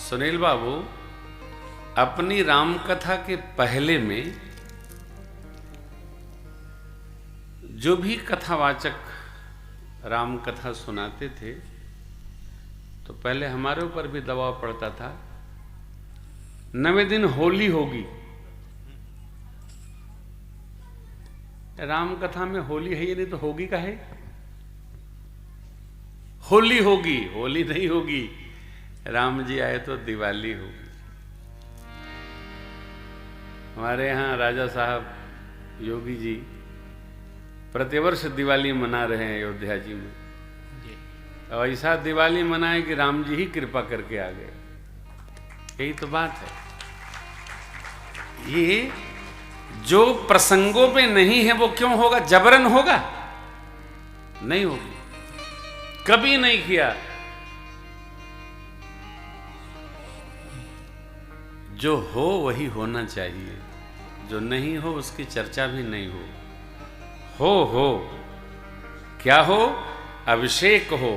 सुनील बाबू अपनी राम कथा के पहले में जो भी कथावाचक राम कथा सुनाते थे तो पहले हमारे ऊपर भी दबाव पड़ता था। 9वें दिन होली होगी। राम कथा में होली है, ये नहीं तो होगी का है? होली होगी, होली नहीं होगी। राम जी आए तो दिवाली होगी। हमारे यहाँ राजा साहब योगी जी प्रतिवर्ष दिवाली मना रहे हैं अयोध्या जी में। और ऐसा दिवाली मनाए कि राम जी ही कृपा करके आ गए। यही तो बात है। ये जो प्रसंगों पे नहीं है वो क्यों होगा? जबरन होगा? नहीं होगी, कभी नहीं किया। जो हो वही होना चाहिए, जो नहीं हो उसकी चर्चा भी नहीं हो। क्या हो? अभिषेक हो।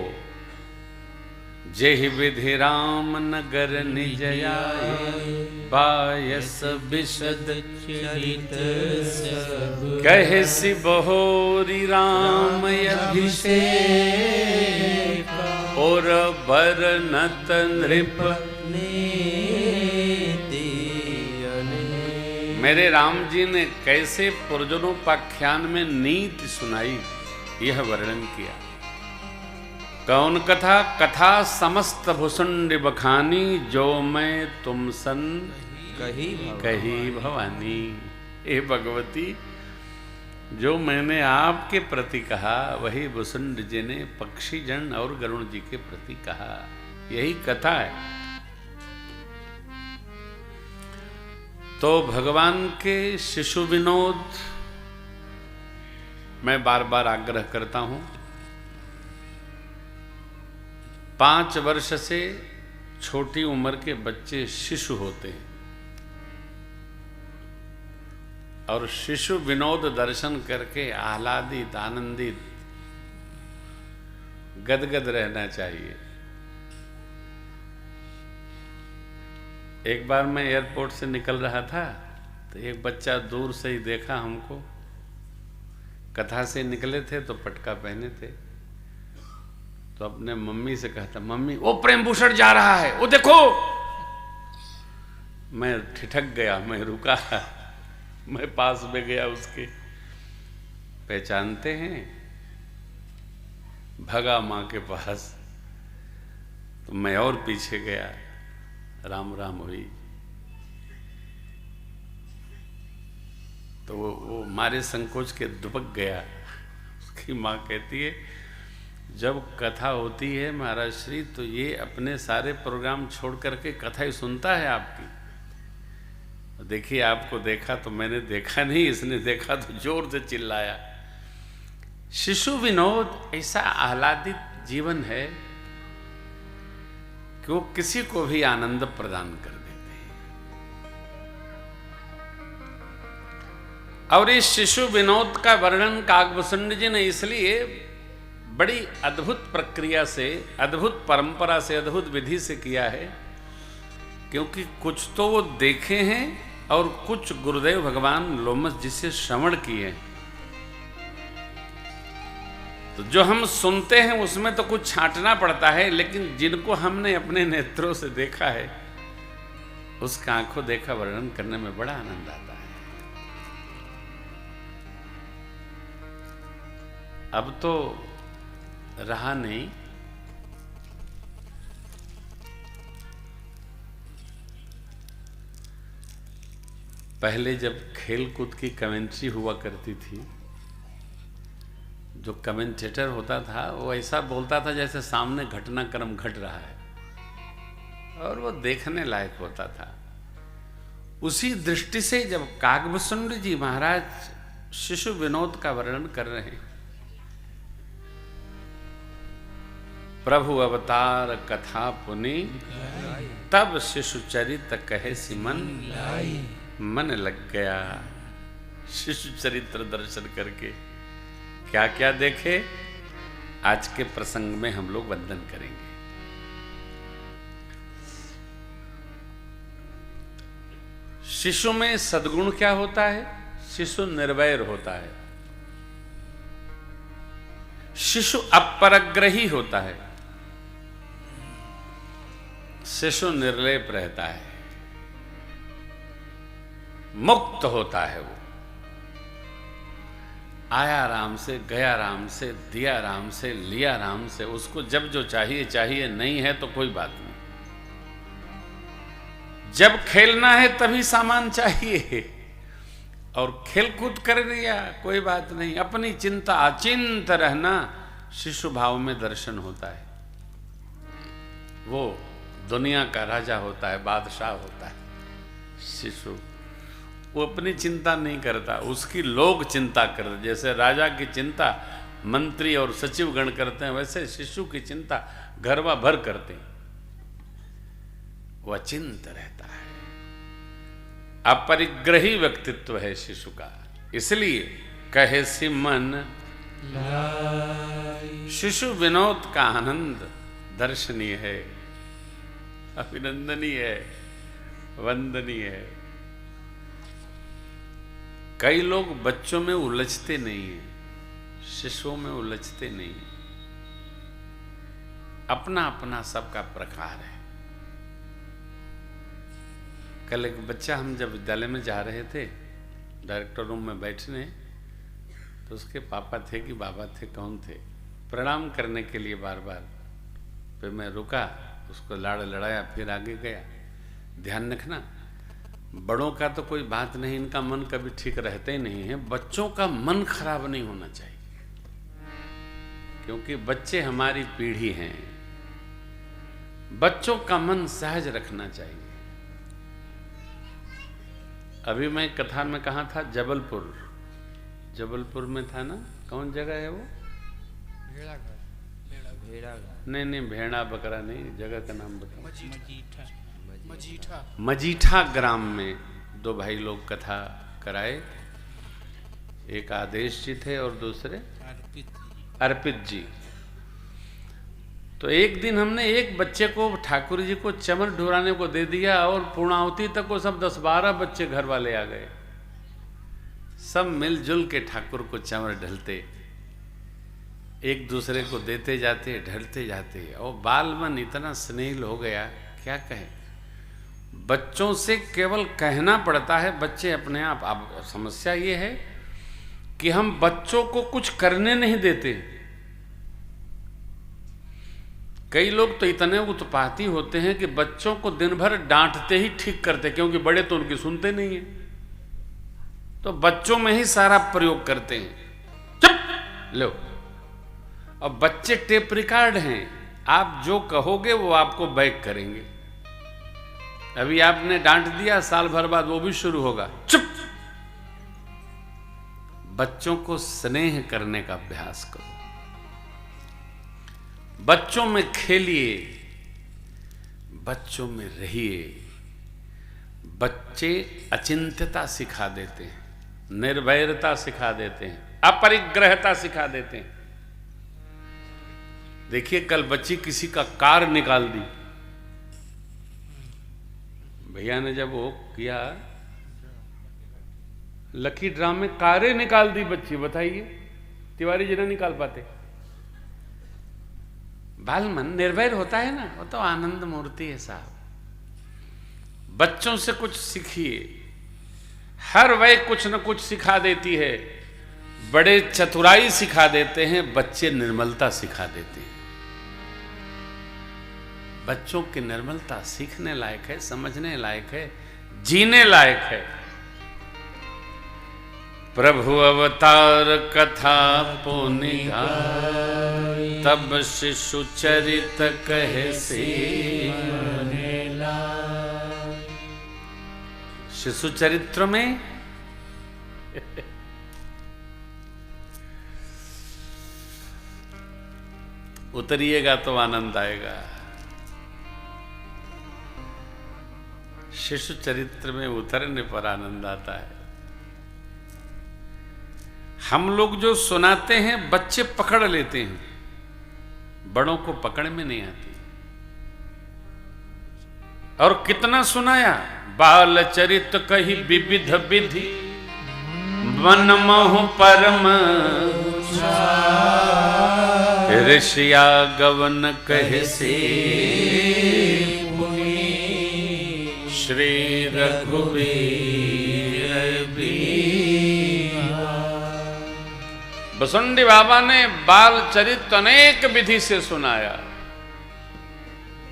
जेहि विधि राम नगर निज आए, बायस बिशद चरित सब कहे सि बहोरी राम अभिषेक, और बरनत नृप मेरे राम जी ने कैसे पुरजनोपाख्यान में नीति सुनाई, यह वर्णन किया। कौन कथा? कथा समस्त भुसुंड बखानी, जो मैं तुम सन कही भवानी। हे भगवती, जो मैंने आपके प्रति कहा वही भुसुंड जी ने पक्षी जन और गरुण जी के प्रति कहा। यही कथा है। तो भगवान के शिशु विनोद मैं बार बार आग्रह करता हूं। 5 वर्ष से छोटी उम्र के बच्चे शिशु होते हैं और शिशु विनोद दर्शन करके आह्लादित आनंदित गदगद रहना चाहिए। एक बार मैं एयरपोर्ट से निकल रहा था तो एक बच्चा दूर से ही देखा हमको। कथा से निकले थे तो पटका पहने थे, तो अपने मम्मी से कहता, मम्मी वो प्रेम भूषण जा रहा है, वो देखो। मैं ठिठक गया, मैं रुका, मैं पास में गया उसके। पहचानते हैं? भगा माँ के पास। तो मैं और पीछे गया, राम राम हुई। तो वो मारे संकोच के दुबक गया। उसकी माँ कहती है, जब कथा होती है महाराज श्री तो ये अपने सारे प्रोग्राम छोड़ करके कथा ही सुनता है आपकी। देखिए, आपको देखा तो मैंने देखा नहीं, इसने देखा तो जोर से चिल्लाया। शिशु विनोद ऐसा आह्लादित जीवन है कि वो किसी को भी आनंद प्रदान कर देते हैं। और इस शिशु विनोद का वर्णन काकभूषुंड जी ने इसलिए बड़ी अद्भुत प्रक्रिया से, अद्भुत परंपरा से, अद्भुत विधि से किया है क्योंकि कुछ तो वो देखे हैं और कुछ गुरुदेव भगवान लोमस जी से श्रवण किए हैं। तो जो हम सुनते हैं उसमें तो कुछ छांटना पड़ता है, लेकिन जिनको हमने अपने नेत्रों से देखा है उसका आंखों देखा वर्णन करने में बड़ा आनंद आता है। अब तो रहा नहीं। पहले जब खेल कूद की कमेंट्री हुआ करती थी, जो कमेंटेटर होता था वो ऐसा बोलता था जैसे सामने घटनाक्रम घट रहा है और वो देखने लायक होता था। उसी दृष्टि से जब काकभूषुंड जी महाराज शिशु विनोद का वर्णन कर रहे हैं, प्रभु अवतार कथा पुनि, तब शिशु चरित कहे सिमन, मन लग गया। शिशु चरित्र दर्शन करके क्या क्या देखे, आज के प्रसंग में हम लोग वंदन करेंगे। शिशु में सद्गुण क्या होता है? शिशु निर्वैर होता है, शिशु अपरग्रही होता है, शिशु निर्लेप रहता है, मुक्त होता है। वो आया राम से, गया राम से, दिया राम से, लिया राम से। उसको जब जो चाहिए चाहिए, नहीं है तो कोई बात नहीं। जब खेलना है तभी सामान चाहिए, और खेल कूद कर दिया कोई बात नहीं। अपनी चिंता अचिंत रहना शिशु भाव में दर्शन होता है। वो दुनिया का राजा होता है, बादशाह होता है शिशु। वो अपनी चिंता नहीं करता, उसकी लोग चिंता करते। जैसे राजा की चिंता मंत्री और सचिव गण करते हैं, वैसे शिशु की चिंता घरवा भर करते हैं। वो अचिंत रहता है, अपरिग्रही व्यक्तित्व है शिशु का। इसलिए कहे सी मन शिशु विनोद का आनंद दर्शनीय है, अभिनंदनीय है, वंदनीय है। कई लोग बच्चों में उलझते नहीं हैं, शिशुओं में उलझते नहीं हैं। अपना अपना सबका प्रकार है। कल एक बच्चा, हम जब विद्यालय में जा रहे थे, डायरेक्टर रूम में बैठने, तो उसके पापा थे कि बाबा थे, कौन थे, प्रणाम करने के लिए बार बार। फिर मैं रुका, उसको लाड़ लड़ाया, फिर आगे गया। ध्यान रखना, बड़ों का तो कोई बात नहीं, इनका मन कभी ठीक रहते ही नहीं है। बच्चों का मन खराब नहीं होना चाहिए, क्योंकि बच्चे हमारी पीढ़ी हैं। बच्चों का मन सहज रखना चाहिए। अभी मैं कथा में कहा था, जबलपुर, जबलपुर में था ना, कौन जगह है वो? नहीं, भेड़ा बकरा नहीं, जगह का नाम बताओ। मजीठा ग्राम में दो भाई लोग कथा कराए। एक आदेश जी थे और दूसरे अर्पित जी। तो एक दिन हमने एक बच्चे को, ठाकुर जी को चमर ढुराने को दे दिया, और पूर्णाहुति तक वो सब 10-12 बच्चे घर वाले आ गए। सब मिलजुल के ठाकुर को चमर ढलते, एक दूसरे को देते जाते, ढलते जाते। और बाल मन इतना स्नेहिल हो गया, क्या कहें। बच्चों से केवल कहना पड़ता है, बच्चे अपने आप। अब समस्या ये है कि हम बच्चों को कुछ करने नहीं देते। कई लोग तो इतने उत्पाती होते हैं कि बच्चों को दिन भर डांटते ही ठीक करते, क्योंकि बड़े तो उनकी सुनते नहीं हैं, तो बच्चों में ही सारा प्रयोग करते हैं। चुप लो। अब बच्चे टेप रिकॉर्ड हैं, आप जो कहोगे वो आपको बैक करेंगे। अभी आपने डांट दिया, साल भर बाद वो भी शुरू होगा, चुप। बच्चों को स्नेह करने का अभ्यास करो, बच्चों में खेलिए, बच्चों में रहिए। बच्चे अचिंत्यता सिखा देते हैं, निर्भयता सिखा देते हैं, अपरिग्रहता सिखा देते हैं। देखिए, कल बच्ची किसी का कार निकाल दी, भैया ने जब वो किया, लकी ड्रा में कारें निकाल दी बच्ची। बताइए, तिवारी जी ना निकाल पाते। बाल मन निर्भय होता है ना, वो तो आनंद मूर्ति है साहब। बच्चों से कुछ सीखिए, हर वय कुछ न कुछ सिखा देती है। बड़े चतुराई सिखा देते हैं, बच्चे निर्मलता सिखा देते हैं। बच्चों की निर्मलता सीखने लायक है, समझने लायक है, जीने लायक है। प्रभु अवतार कथा पुनि गाई, तब शिशु चरित कहे से। शिशु चरित्र में उतरिएगा तो आनंद आएगा। शिशु चरित्र में उतरने पर आनंद आता है। हम लोग जो सुनाते हैं बच्चे पकड़ लेते हैं, बड़ों को पकड़ में नहीं आती। और कितना सुनाया, बाल चरित कही विविध विधि मन महु परम ऋषिया गवन कहे से श्री रघुवीर बसुंडी बाबा ने बाल चरित अनेक विधि से सुनाया।